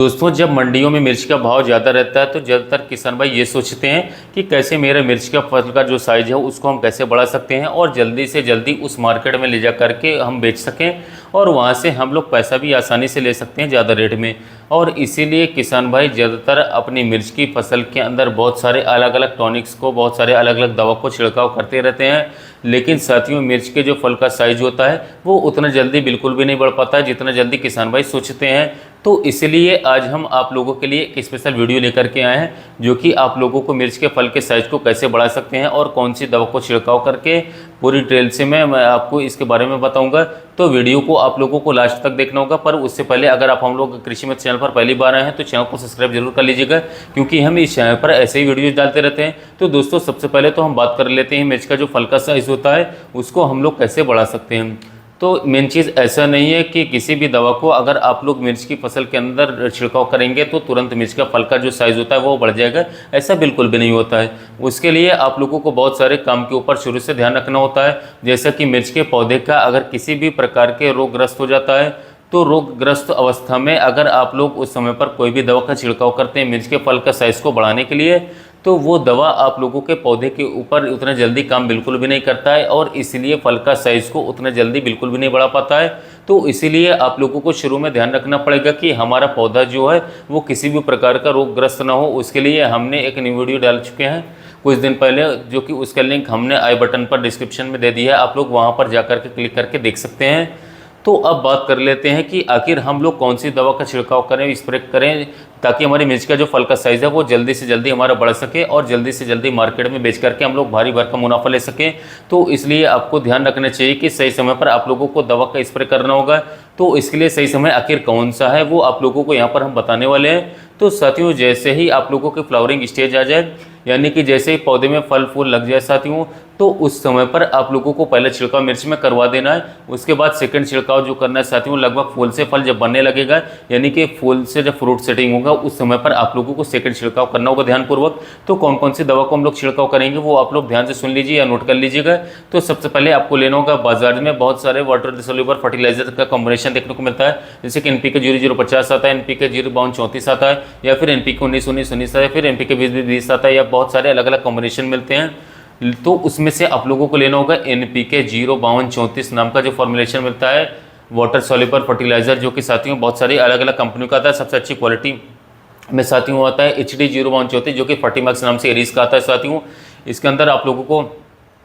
दोस्तों, जब मंडियों में मिर्च का भाव ज़्यादा रहता है तो ज़्यादातर किसान भाई ये सोचते हैं कि कैसे मेरे मिर्च का फसल का जो साइज़ है उसको हम कैसे बढ़ा सकते हैं और जल्दी से जल्दी उस मार्केट में ले जा करके हम बेच सकें और वहाँ से हम लोग पैसा भी आसानी से ले सकते हैं ज़्यादा रेट में। और इसीलिए किसान भाई ज़्यादातर अपनी मिर्च की फसल के अंदर बहुत सारे अलग अलग टॉनिक्स को, बहुत सारे अलग अलग दवा को छिड़काव करते रहते हैं। लेकिन साथियों, मिर्च के जो फल का साइज़ होता है वो उतना जल्दी बिल्कुल भी नहीं बढ़ पाता है जितना जल्दी किसान भाई सोचते हैं। तो इसलिए आज हम आप लोगों के लिए एक स्पेशल वीडियो लेकर के आए हैं जो कि आप लोगों को मिर्च के फल के साइज़ को कैसे बढ़ा सकते हैं और कौन सी दवा को छिड़काव करके पूरी डिटेल से मैं आपको इसके बारे में बताऊंगा। तो वीडियो को आप लोगों को लास्ट तक देखना होगा, पर उससे पहले अगर आप हम लोग कृषि मित्र चैनल पर पहली बार आए हैं तो चैनल को सब्सक्राइब जरूर कर लीजिएगा, क्योंकि हम इस चैनल पर ऐसे ही वीडियो डालते रहते हैं। तो दोस्तों, सबसे पहले तो हम बात कर लेते हैं मिर्च का जो फल का साइज़ होता है उसको हम लोग कैसे बढ़ा सकते हैं। तो मेन चीज़ ऐसा नहीं है कि किसी भी दवा को अगर आप लोग मिर्च की फसल के अंदर छिड़काव करेंगे तो तुरंत मिर्च का फल का जो साइज़ होता है वो बढ़ जाएगा, ऐसा बिल्कुल भी नहीं होता है। उसके लिए आप लोगों को बहुत सारे काम के ऊपर शुरू से ध्यान रखना होता है। जैसा कि मिर्च के पौधे का अगर किसी भी प्रकार के रोगग्रस्त हो जाता है तो रोगग्रस्त अवस्था में अगर आप लोग उस समय पर कोई भी दवा का छिड़काव करते हैं मिर्च के फल का साइज़ को बढ़ाने के लिए, तो वो दवा आप लोगों के पौधे के ऊपर उतना जल्दी काम बिल्कुल भी नहीं करता है और इसलिए फल का साइज़ को उतना जल्दी बिल्कुल भी नहीं बढ़ा पाता है। तो इसीलिए आप लोगों को शुरू में ध्यान रखना पड़ेगा कि हमारा पौधा जो है वो किसी भी प्रकार का रोगग्रस्त ना हो। उसके लिए हमने एक न्यू वीडियो डाल चुके हैं कुछ दिन पहले, जो कि उसका लिंक हमने आई बटन पर डिस्क्रिप्शन में दे दिया है, आप लोग वहाँ पर जा कर के क्लिक करके देख सकते हैं। तो अब बात कर लेते हैं कि आखिर हम लोग कौन सी दवा का छिड़काव करें, स्प्रे करें, ताकि हमारी मिर्च का जो फल का साइज़ है वो जल्दी से जल्दी हमारा बढ़ सके और जल्दी से जल्दी मार्केट में बेच करके हम लोग भारी भरकम मुनाफा ले सकें। तो इसलिए आपको ध्यान रखना चाहिए कि सही समय पर आप लोगों को दवा का स्प्रे करना होगा। तो इसके लिए सही समय आखिर कौन सा है वो आप लोगों को यहाँ पर हम बताने वाले हैं। तो साथियों, जैसे ही आप लोगों की फ्लावरिंग स्टेज आ जाए, यानी कि जैसे ही पौधे में फल फूल लग जाए साथियों, तो उस समय पर आप लोगों को पहले छिड़काव मिर्च में करवा देना है। उसके बाद सेकंड छिड़काव जो करना है साथियों, लगभग फूल से फल जब बनने लगेगा, यानी कि फूल से जब फ्रूट सेटिंग होगा उस समय पर आप लोगों को सेकंड छिड़काव करना होगा ध्यानपूर्वक। तो कौन कौन सी दवा को हम लोग छिड़काव करेंगे वो आप लोग ध्यान से सुन लीजिए या नोट कर लीजिएगा। तो सबसे पहले आपको लेना होगा, बाजार में बहुत सारे वाटर डिसोल्यूबल फर्टिलाइजर का कॉम्बिनेशन देखने को मिलता है, जैसे कि NPK 0050 आता है, NPK 05234 आता है, या फिर NPK 1919 आता है, फिर NPK 2020 आता है, या बहुत सारे अलग अलग कॉम्बिनेशन मिलते हैं। तो उसमें से आप लोगों को लेना होगा NPK 05234 नाम का जो फॉर्मुलेशन मिलता है वाटर सॉल्युबल फर्टिलाइजर, जो कि साथियों बहुत सारी अलग अलग कंपनियों का आता है। सबसे अच्छी क्वालिटी में साथियों आता है HD 05234, जो कि फर्टीमैक्स नाम से एरीज का आता है साथियों। इसके अंदर आप लोगों को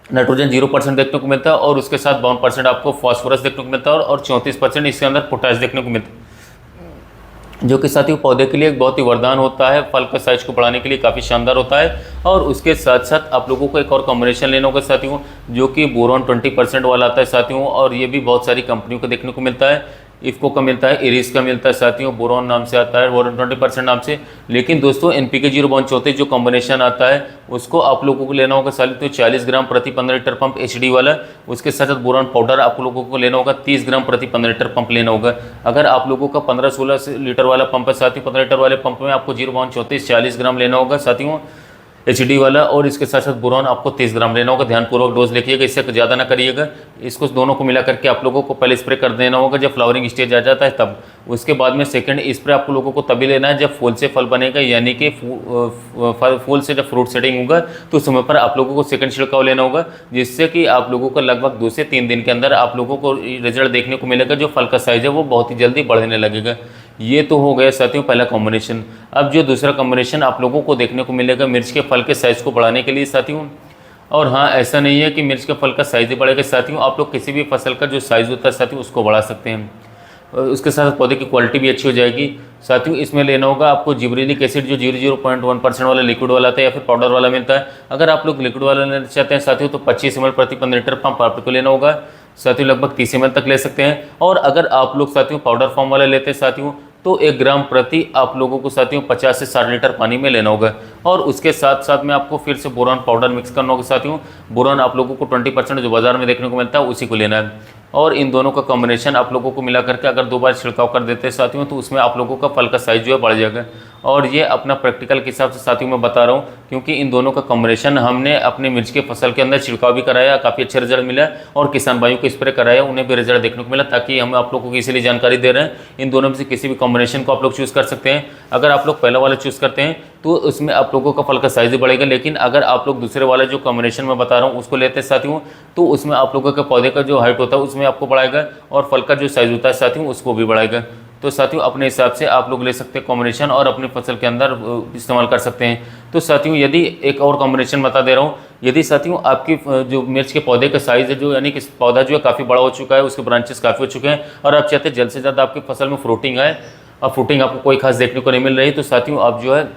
नाइट्रोजन 0% देखने को मिलता है और उसके साथ 52% आपको फॉस्फोरस देखने को मिलता है और 34% इसके अंदर पोटाश देखने को मिलता है, जो कि साथियों पौधे के लिए एक बहुत ही वरदान होता है, फल का साइज को बढ़ाने के लिए काफ़ी शानदार होता है। और उसके साथ साथ आप लोगों को एक और कॉम्बिनेशन लेना होगा साथियों, जो कि बोरॉन 20% वाला आता है साथियों, और ये भी बहुत सारी कंपनियों को देखने को मिलता है। इफ्को का मिलता है, एरिस का मिलता है साथियों, बोरॉन नाम से आता है, बोरॉन 20% नाम से। लेकिन दोस्तों NPK 05234 जो कॉम्बिनेशन आता है उसको आप लोगों को लेना होगा साथियों 40 ग्राम प्रति 15 लीटर पंप HD वाला। उसके साथ साथ बोरॉन पाउडर आप लोगों को लेना होगा 30 ग्राम प्रति 15 लीटर पंप लेना होगा। अगर आप लोगों का 15-16 लीटर वाला पंप है साथियों, 15 लीटर वाले पंप में आपको 05234 40 ग्राम लेना होगा साथियों HD वाला, और इसके साथ साथ बोरॉन आपको 30 ग्राम लेना होगा। ध्यानपूर्वक डोज लिखिएगा, इससे ज़्यादा ना करिएगा। इसको दोनों को मिला करके आप लोगों को पहले स्प्रे कर देना होगा जब फ्लावरिंग स्टेज आ जाता है तब। उसके बाद में सेकंड स्प्रे आप लोगों को तभी लेना है जब फूल से फल बनेगा, यानी कि फूल से जब फ्रूट सेटिंग होगा तो उस समय पर आप लोगों को सेकंड छिड़काव लेना होगा, जिससे कि आप लोगों को लगभग 2 से 3 दिन के अंदर आप लोगों को रिजल्ट देखने को मिलेगा। जो फल का साइज़ है वो बहुत ही जल्दी बढ़ने लगेगा। ये तो हो गया साथियों पहला कॉम्बिनेशन। अब जो दूसरा कॉम्बिनेशन आप लोगों को देखने को मिलेगा मिर्च के फल के साइज़ को बढ़ाने के लिए साथियों, और हाँ, ऐसा नहीं है कि मिर्च के फल का साइज़ ही बढ़ेगा साथियों, आप लोग किसी भी फसल का जो साइज़ होता है साथियों उसको बढ़ा सकते हैं। उसके साथ पौधे की क्वालिटी भी अच्छी हो जाएगी साथियों। इसमें लेना होगा आपको जिब्रेलिक एसिड जो 0.1% वाला लिक्विड वाला आता है या फिर पाउडर वाला मिलता है। अगर आप लोग लिक्विड वाला लेना चाहते हैं साथियों तो 25 ml प्रति 15 लीटर पंप आपको लेना होगा साथियों, लगभग 30 ml तक ले सकते हैं। और अगर आप लोग साथियों पाउडर फॉर्म वाला लेते हैं साथियों तो 1 ग्राम प्रति आप लोगों को साथियों 50 से 60 लीटर पानी में लेना होगा। और उसके साथ साथ में आपको फिर से बोरॉन पाउडर मिक्स करना होगा साथियों। बोरॉन आप लोगों को 20% जो बाजार में देखने को मिलता है उसी को लेना है। और इन दोनों का कॉम्बिनेशन आप लोगों को मिला करके अगर 2 बार छिड़काव कर देते हैं साथियों तो उसमें आप लोगों का फल का साइज जो है बढ़ जाएगा। और ये अपना प्रैक्टिकल के हिसाब से साथियों मैं बता रहा हूँ, क्योंकि इन दोनों का कॉम्बिनेशन हमने अपने मिर्च के फसल के अंदर छिड़काव भी कराया, काफ़ी अच्छा रिजल्ट मिला, और किसान भाइयों को स्प्रे कराया, उन्हें भी रिजल्ट देखने को मिला। ताकि हम आप लोगों को इसीलिए जानकारी दे रहे हैं, इन दोनों में से किसी भी कॉम्बिनेशन को आप लोग चूज़ कर सकते हैं। अगर आप लोग पहला वाला चूज़ करते हैं तो उसमें आप लोगों का फल का साइज ही बढ़ेगा, लेकिन अगर आप लोग दूसरे वाला जो कॉम्बिनेशन मैं बता रहा हूँ उसको लेते हैं साथियों, तो उसमें आप लोगों के पौधे का जो हाइट होता है उसमें आपको बढ़ाएगा, और फल का जो साइज होता है साथियों उसको भी बढ़ाएगा। तो साथियों अपने हिसाब से आप लोग ले सकते हैं कॉम्बिनेशन, और अपनी फसल के अंदर इस्तेमाल कर सकते हैं। तो साथियों यदि एक और कॉम्बिनेशन बता दे रहा हूँ, यदि साथियों आपकी जो मिर्च के पौधे का साइज़ है, जो यानी कि पौधा जो है काफ़ी बड़ा हो चुका है, उसके ब्रांचेस काफ़ी हो चुके हैं, और आप चाहते हैं जल्द से जल्द आपकी फसल में फ्रूटिंग आए, और फ्रूटिंग आपको कोई खास देखने को नहीं मिल रही, तो साथियों आप जो है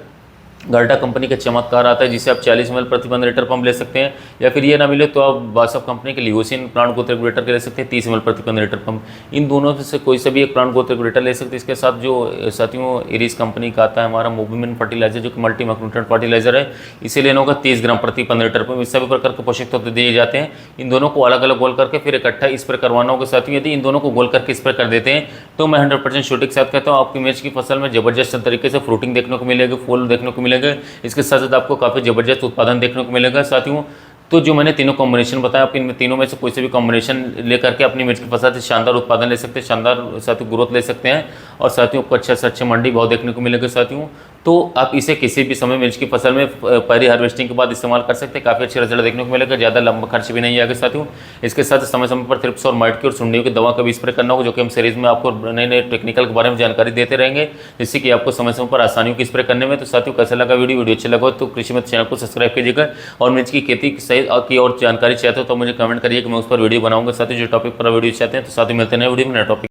गर्डा कंपनी का चमत्कार आता है, जिसे आप 40 ml प्रति 1 लीटर पंप ले सकते हैं, या फिर ये ना मिले तो आप बासफ कंपनी के लियोसिन प्लांट ग्रोथ रेगुलेटर के ले सकते हैं 30 ml प्रति 1 लीटर पंप। इन दोनों में से कोई सा भी एक प्लांट ग्रोथ रेगुलेटर ले सकते हैं। इसके साथ जो साथियों इरिस कंपनी का आता है हमारा मोबिमिन फर्टिलाइजर, जो कि मल्टी मैक्रोन्यूट्रिएंट फर्टिलाइजर है, इसे लेना होगा 30 ग्राम प्रति 1 लीटर पंप। इस सभी प्रकार के पोषक तत्व दिए जाते हैं, इन दोनों को अलग अलग गोल करके फिर इकट्ठा स्प्रे करवाना होगा साथियों। यदि इन दोनों को गोल करके स्प्रे कर देते हैं तो मैं 100% श्योरिटी के साथ कहता हूँ आपकी मिर्च की फसल में जबरदस्त तरीके से फ्रूटिंग देखने को मिलेगी, फूल देखने को मिलेगा, इसके साथ साथ आपको काफ़ी ज़बरदस्त उत्पादन देखने को मिलेगा साथियों। तो जो मैंने तीनों कॉम्बिनेशन बताया, आप इन तीनों में से कोई से भी कॉम्बिनेशन लेकर के अपनी मिर्च की फसल से शानदार उत्पादन ले सकते हैं, शानदार साथियों ग्रोथ ले सकते हैं, और साथियों को अच्छा से अच्छा मंडी भाव देखने को मिलेगा साथियों। तो आप इसे किसी भी समय मिर्च की फसल में पहली हार्वेस्टिंग के बाद इस्तेमाल कर सकते हैं, काफ़ी अच्छे रिजल्ट देखने को मिलेगा, ज़्यादा लंबा खर्च भी नहीं आएगा साथियों। इसके साथ समय समय पर थ्रिप्स और माइट की और सुंडियों की दवा का भी स्प्रे करना होगा, जो कि हम सीरीज में आपको नए नए टेक्निकल के बारे में जानकारी देते रहेंगे, जिससे कि आपको समय समय पर आसानियों की स्प्रे करने में। तो साथियों कैसा लगा वीडियो अच्छा लगा तो कृषि मित्र चैनल को सब्सक्राइब कीजिएगा, और मिर्च की खेती सही की और जानकारी चाहते हो तो मुझे कमेंट करिए कि मैं उस पर वीडियो बनाऊंगा। साथियों जो टॉपिक पर वीडियो चाहते हैं, तो साथियों मिलते हैं नए वीडियो में नए टॉपिक।